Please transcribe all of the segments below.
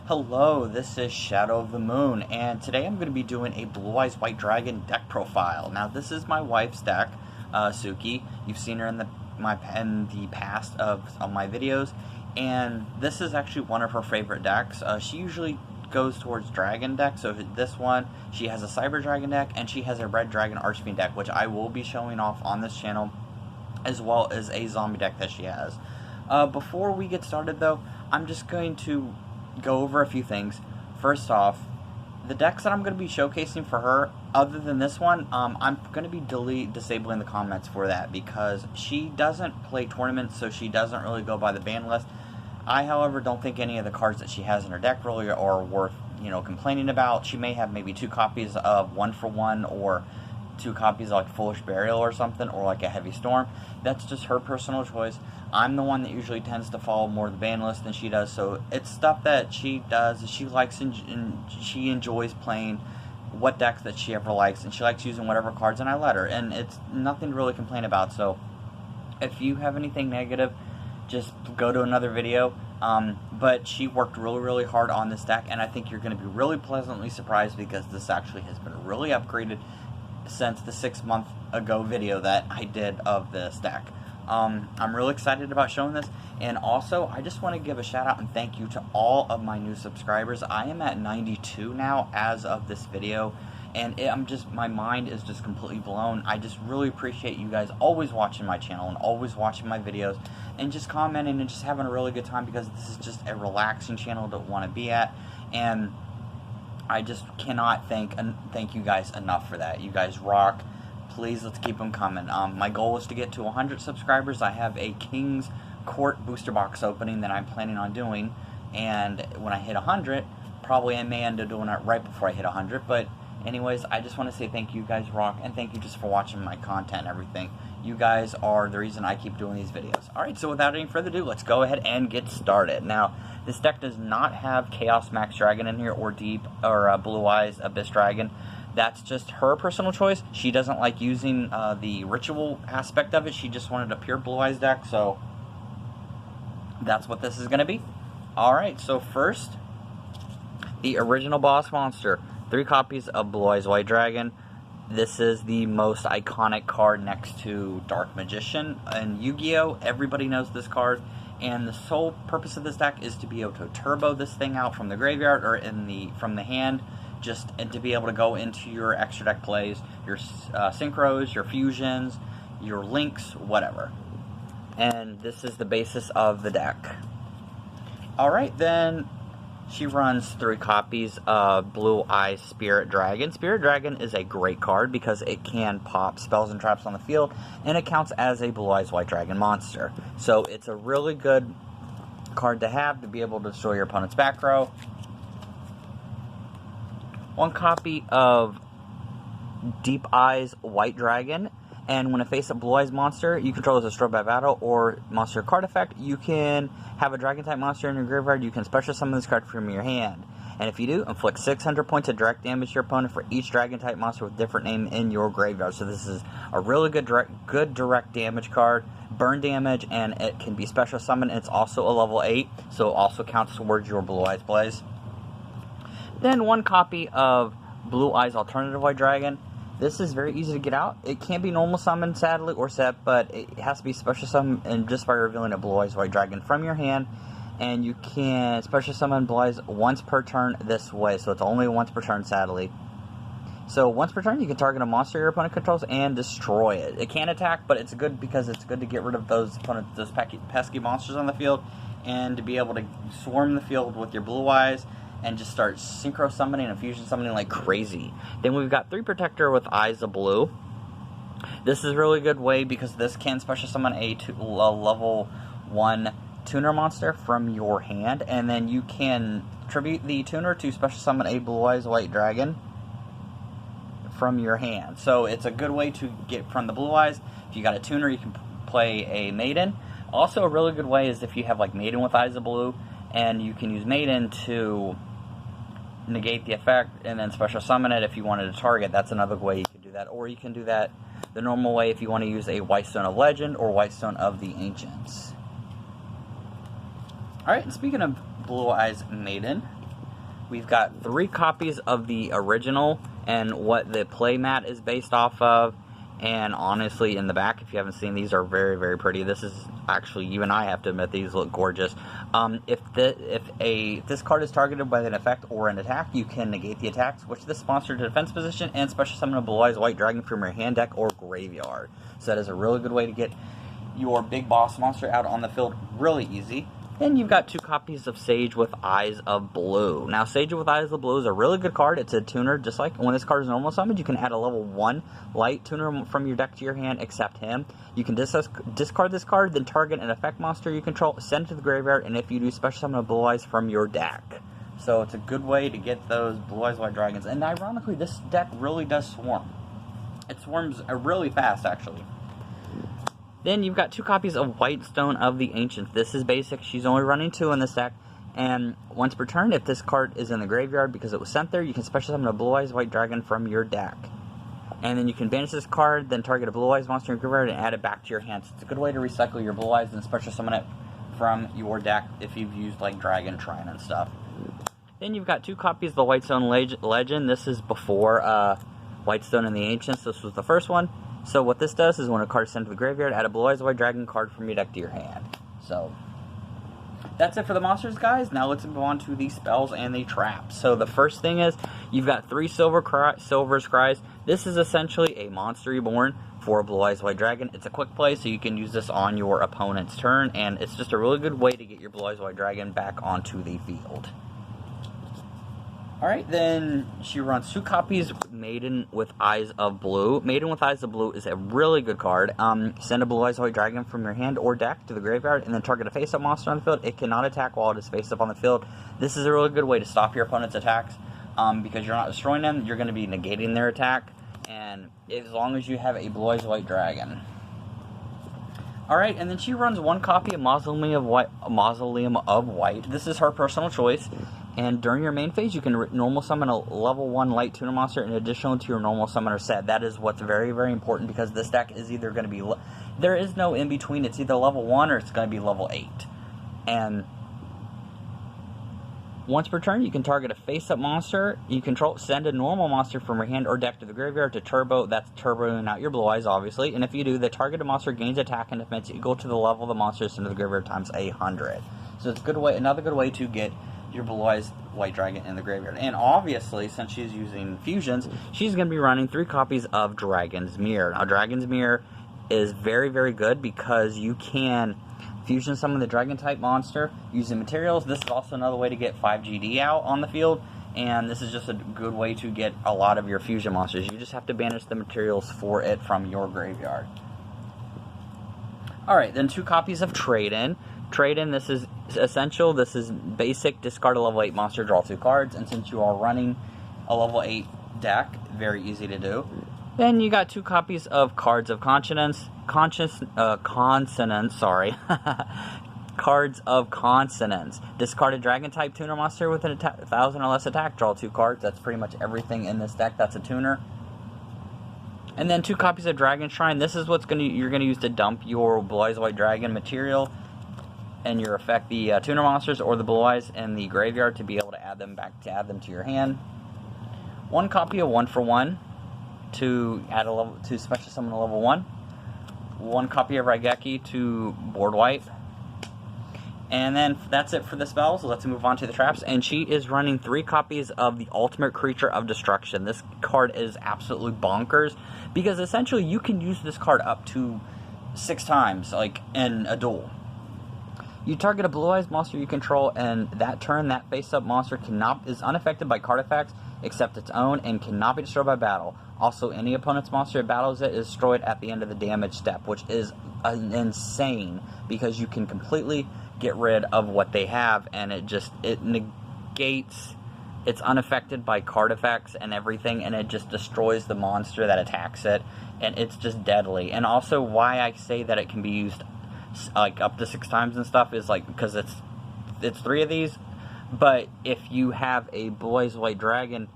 Hello, this is Shadow of the Moon, and today I'm going to be doing a Blue Eyes White Dragon deck profile. Now, this is my wife's deck, Suki. You've seen her in the past of my videos, and this is actually one of her favorite decks. She usually goes towards dragon deck, so this one, she has a Cyber Dragon deck, and she has a Red Dragon Archfiend deck, which I will be showing off on this channel, as well as a zombie deck that she has. Before we get started, though, I'm just going to go over a few things. First off, the decks that I'm going to be showcasing for her, other than this one, I'm going to be disabling the comments for that because she doesn't play tournaments, so she doesn't really go by the ban list. I, however, don't think any of the cards that she has in her deck really are worth, complaining about. She may have maybe 2 copies of 1-for-1 or 2 copies of like Foolish Burial or something, or like a Heavy Storm. That's just her personal choice. I'm the one that usually tends to follow more the ban list than she does, so it's stuff that she does, she likes, and she enjoys playing what decks that she ever likes, and she likes using whatever cards, and I let her, and it's nothing to really complain about. So if you have anything negative, just go to another video. But she worked really hard on this deck, and I think you're going to be really pleasantly surprised because this actually has been really upgraded since the 6-month ago video that I did of this deck. I'm really excited about showing this, and also I just want to give a shout out and thank you to all of my new subscribers. I am at 92 now as of this video, and my mind is just completely blown. I just really appreciate you guys always watching my channel and always watching my videos and just commenting and just having a really good time, because this is just a relaxing channel to want to be at, and I just cannot thank you guys enough for that. You guys rock. Please, let's keep them coming. My goal is to get to 100 subscribers. I have a King's Court booster box opening that I'm planning on doing, and when I hit 100, probably I may end up doing it right before I hit 100, but anyways, I just want to say thank you guys rock, and thank you just for watching my content and everything. You guys are the reason I keep doing these videos. Alright, so without any further ado, let's go ahead and get started. Now, this deck does not have Chaos Max Dragon in here, or Blue Eyes Abyss Dragon. That's just her personal choice. She doesn't like using the ritual aspect of it. She just wanted a pure Blue Eyes deck, so that's what this is going to be. Alright, so first, the original boss monster. 3 copies of Blue Eyes White Dragon. This is the most iconic card next to Dark Magician and Yu-Gi-Oh! Everybody knows this card, and the sole purpose of this deck is to be able to turbo this thing out from the graveyard or from the hand, and to be able to go into your extra deck plays, your synchros, your fusions, your links, whatever. And this is the basis of the deck. Alright, then she runs 3 copies of Blue Eyes Spirit Dragon. Spirit Dragon is a great card because it can pop spells and traps on the field, and it counts as a Blue Eyes White Dragon monster. So it's a really good card to have to be able to destroy your opponent's back row. 1 copy of Deep Eyes White Dragon, and when it faces a Blue Eyes monster you control is destroyed by battle or monster card effect, you can have a Dragon type monster in your graveyard. You can special summon this card from your hand, and if you do, inflict 600 points of direct damage to your opponent for each Dragon type monster with different name in your graveyard. So this is a really good direct damage card, burn damage, and it can be special summoned. It's also a level 8, so it also counts towards your Blue Eyes plays. Then 1 copy of Blue Eyes Alternative White Dragon. This is very easy to get out. It can't be normal summoned, sadly, or set, but it has to be special summoned, and just by revealing a Blue Eyes White Dragon from your hand. And you can special summon Blue Eyes once per turn this way, so it's only once per turn, sadly. So once per turn, you can target a monster your opponent controls and destroy it. It can attack, but it's good because it's good to get rid of those pesky monsters on the field, and to be able to swarm the field with your Blue Eyes and just start synchro summoning and fusion summoning like crazy. Then we've got 3 Protector with Eyes of Blue. This is a really good way because this can special summon a level 1 tuner monster from your hand, and then you can tribute the tuner to special summon a Blue Eyes White Dragon from your hand. So it's a good way to get from the Blue Eyes. If you got a tuner, you can play a Maiden. Also, a really good way is if you have like Maiden with Eyes of Blue, and you can use Maiden to negate the effect and then special summon it if you wanted to target. That's another way you can do that. Or you can do that the normal way if you want to use a White Stone of Legend or White Stone of the Ancients. Alright, and speaking of Blue Eyes Maiden, We've got 3 copies of the original and what the playmat is based off of. And honestly, in the back, if you haven't seen, these are very, very pretty. This is actually, even I have to admit, these look gorgeous. If this card is targeted by an effect or an attack, you can negate the attack, switch this monster to defense position, and special summon a Blue Eyes White Dragon from your hand, deck, or graveyard. So that is a really good way to get your big boss monster out on the field really easy. Then you've got 2 copies of Sage with Eyes of Blue. Now, Sage with Eyes of Blue is a really good card. It's a tuner, just like when this card is normal summoned, you can add a level 1 light tuner from your deck to your hand, except him. You can discard this card, then target an effect monster you control, send it to the graveyard, and if you do, special summon a Blue Eyes from your deck. So it's a good way to get those Blue Eyes White Dragons. And ironically, this deck really does swarm. It swarms really fast, actually. Then you've got 2 copies of Whitestone of the Ancients. This is basic. She's only running 2 in this deck. And once per turn, if this card is in the graveyard because it was sent there, you can special summon a Blue Eyes White Dragon from your deck. And then you can banish this card, then target a Blue Eyes monster in your graveyard and add it back to your hand. So it's a good way to recycle your Blue Eyes and special summon it from your deck if you've used like Dragon Shrine and stuff. Then you've got 2 copies of the Whitestone Legend. This is before Whitestone and the Ancients. This was the first one. So what this does is when a card is sent to the graveyard, add a Blue Eyes White Dragon card from your deck to your hand. So that's it for the monsters, guys. Now let's move on to the spells and the traps. So the first thing is you've got 3 Silver Scries. This is essentially a Monster Reborn for a Blue Eyes White Dragon. It's a quick play, so you can use this on your opponent's turn, and it's just a really good way to get your Blue Eyes White Dragon back onto the field. Alright, then she runs 2 copies Maiden with Eyes of Blue. Maiden with Eyes of Blue is a really good card. Send a Blue Eyes White Dragon from your hand or deck to the graveyard and then target a face-up monster on the field. It cannot attack while it is face-up on the field. This is a really good way to stop your opponent's attacks because you're not destroying them. You're going to be negating their attack, and as long as you have a Blue Eyes White Dragon. Alright, and then she runs 1 copy of Mausoleum of White. This is her personal choice. And during your main phase, you can normal summon a level 1 light tuner monster in addition to your normal summoner set. That is what's very, very important because this deck is either going to be... There is no in-between. It's either level 1 or it's going to be level 8. And once per turn, you can target a face-up monster you control, send a normal monster from your hand or deck to the graveyard to turbo. That's turboing out your Blue Eyes, obviously. And if you do, the targeted monster gains attack and defense equal to the level of the monster sent to the graveyard times 100. So it's a good way, another good way to get your Blue Eyes White Dragon in the graveyard. And obviously, since she's using fusions, she's going to be running 3 copies of Dragon's Mirror. Now, Dragon's Mirror is very, very good because you can fusion summon the Dragon type monster using materials. This is also another way to get 5 GD out on the field, and this is just a good way to get a lot of your fusion monsters. You just have to banish the materials for it from your graveyard. Alright, then 2 copies of Trade-In. Trade-In, this is essential. This is basic. Discard a level 8 monster, draw 2 cards. And since you are running a level 8 deck, very easy to do. Then you got 2 copies of Cards of Consonance. Consonance, sorry. Cards of Consonance. Discard a Dragon-type tuner monster with an 1,000 or less attack. Draw 2 cards. That's pretty much everything in this deck. That's a tuner. And then 2 copies of Dragon Shrine. This is what's you're gonna use to dump your Blue Eyes White Dragon material and your effect, the tuner monsters or the Blue Eyes in the graveyard to be able to add them to your hand. 1 copy of 1-for-1 to add a level to special summon a level 1. 1 copy of Raigeki to board wipe. And then that's it for the spells. So let's move on to the traps. And she is running 3 copies of the Ultimate Creature of Destruction. This card is absolutely bonkers because essentially you can use this card up to 6 times, like in a duel. You target a Blue Eyes monster you control, and that turn, that face-up monster is unaffected by card effects except its own and cannot be destroyed by battle. Also, any opponent's monster that battles it is destroyed at the end of the damage step, which is insane because you can completely get rid of what they have, and it negates. It's unaffected by card effects and everything, and it just destroys the monster that attacks it, and it's just deadly. And also, why I say that it can be used like up to 6 times and stuff is like because it's 3 of these. But if you have a Blue Eyes White Dragon,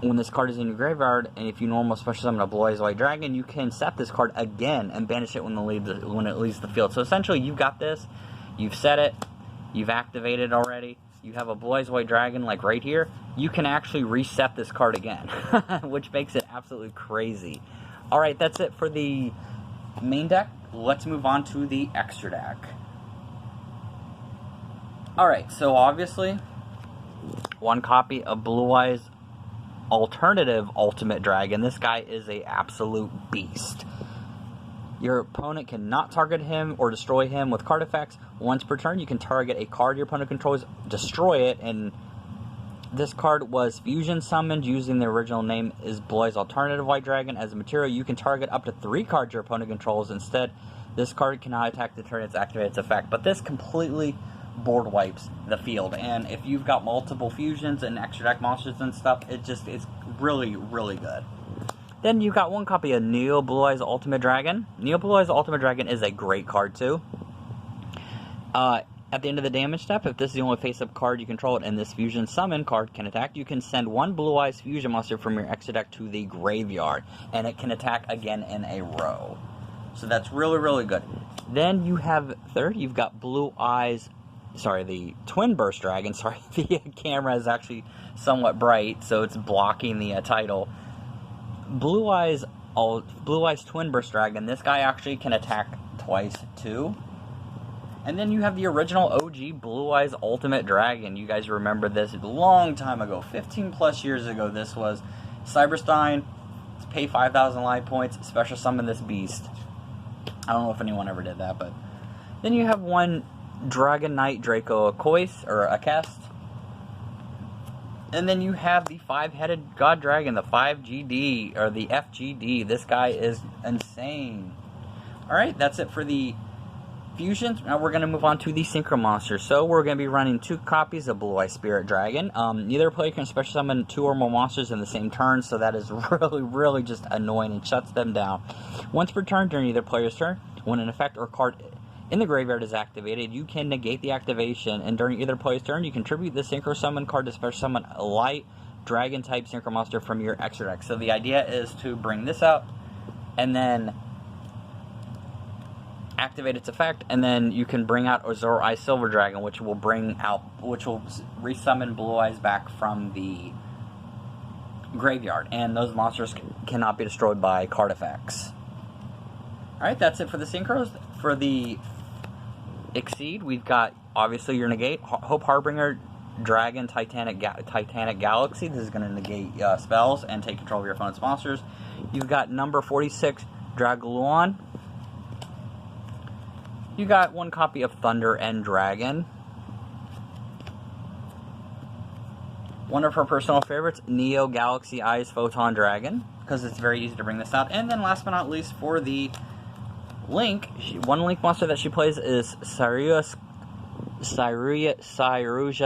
when this card is in your graveyard, and if you normal special summon a Blue Eyes White Dragon, you can set this card again and banish it when it leaves the field. So essentially, you've got this, you've set it, you've activated already, you have a Blue Eyes White Dragon like right here, you can actually reset this card again, which makes it absolutely crazy. Alright, that's it for the main deck. Let's move on to the extra deck. Alright, so obviously, one copy of Blue Eyes Alternative Ultimate Dragon. This guy is a absolute beast. Your opponent cannot target him or destroy him with card effects. Once per turn, you can target a card your opponent controls, destroy it, and this card was fusion summoned using the original name is Blue Eyes Alternative White Dragon. As a material, you can target up to 3 cards your opponent controls. Instead, this card cannot attack the turn it's activated its effect. But this completely board wipes the field. And if you've got multiple fusions and extra deck monsters and stuff, it's really, really good. Then you got one copy of Neo Blue Eyes Ultimate Dragon. Neo Blue Eyes Ultimate Dragon is a great card too. At the end of the damage step, if this is the only face-up card you control it and this fusion summon card can attack, you can send one Blue Eyes fusion monster from your extra deck to the graveyard, and it can attack again in a row. So that's really, really good. Then you have third, you've got Blue Eyes, sorry, the Twin Burst Dragon. Sorry, the camera is actually somewhat bright, so it's blocking the title. Blue Eyes Twin Burst Dragon. This guy actually can attack twice too. And then you have the original OG Blue Eyes Ultimate Dragon. You guys remember this a long time ago, 15 plus years ago. This was Cyberstein. Pay 5,000 life points, special summon this beast. I don't know if anyone ever did that, but then you have one Dragon Knight Draco Akois or Akest. And then you have the 5-headed God Dragon, the 5GD, or the FGD. This guy is insane. Alright, that's it for the fusions. Now we're going to move on to the Synchro Monster. So we're going to be running 2 copies of Blue Eye Spirit Dragon. Neither player can special summon 2 or more monsters in the same turn, so that is really, really just annoying and shuts them down. Once per turn during either player's turn, when an effect or card in the graveyard is activated, you can negate the activation, and during either player's turn, you contribute the Synchro Summon card to special summon a light Dragon-type Synchro Monster from your extra deck. So the idea is to bring this up, and then activate its effect, and then you can bring out Azure Eye Silver Dragon, which will resummon Blue Eyes back from the graveyard, and those monsters cannot be destroyed by card effects. Alright, that's it for the Synchros. For the Exceed, we've got, obviously, your negate, Hope Harbinger, Dragon, Titanic Galaxy. This is going to negate spells and take control of your opponent's monsters. You've got number 46, Dragluon. You got one copy of Thunder and Dragon. One of her personal favorites, Neo Galaxy Eyes Photon Dragon, because it's very easy to bring this out. And then last but not least, for the Link, one Link monster that she plays is Saruja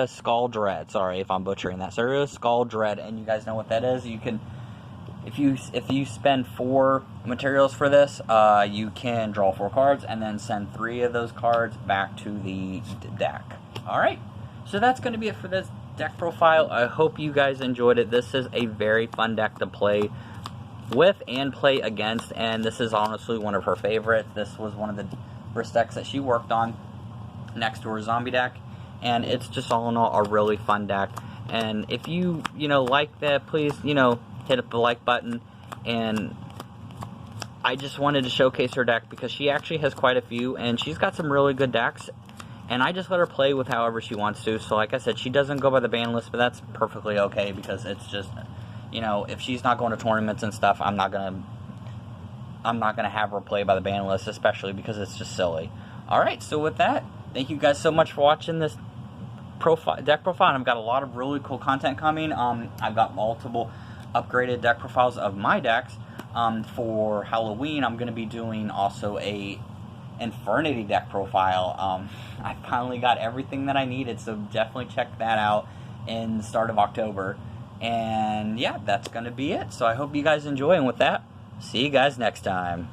Skull Dread. Sorry if I'm butchering that. Saruja Skull Dread, and you guys know what that is. You can, if you spend 4 materials for this, you can draw 4 cards and then send 3 of those cards back to the deck. Alright, so that's going to be it for this deck profile. I hope you guys enjoyed it. This is a very fun deck to play with and play against, and this is honestly one of her favorites. This was one of the first decks that she worked on next to her zombie deck, and it's just all in all a really fun deck. And if you like that, please hit up the like button. And I just wanted to showcase her deck because she actually has quite a few, and she's got some really good decks, and I just let her play with however she wants to. So like I said, she doesn't go by the ban list, but that's perfectly okay, because it's just, if she's not going to tournaments and stuff, I'm not gonna have her play by the ban list, especially because it's just silly. Alright, so with that, thank you guys so much for watching this deck profile, and I've got a lot of really cool content coming. I've got multiple upgraded deck profiles of my decks. For Halloween, I'm going to be doing also a Infernity deck profile. I finally got everything that I needed, so definitely check that out in the start of October. And yeah, that's going to be it. So I hope you guys enjoy, and with that, see you guys next time.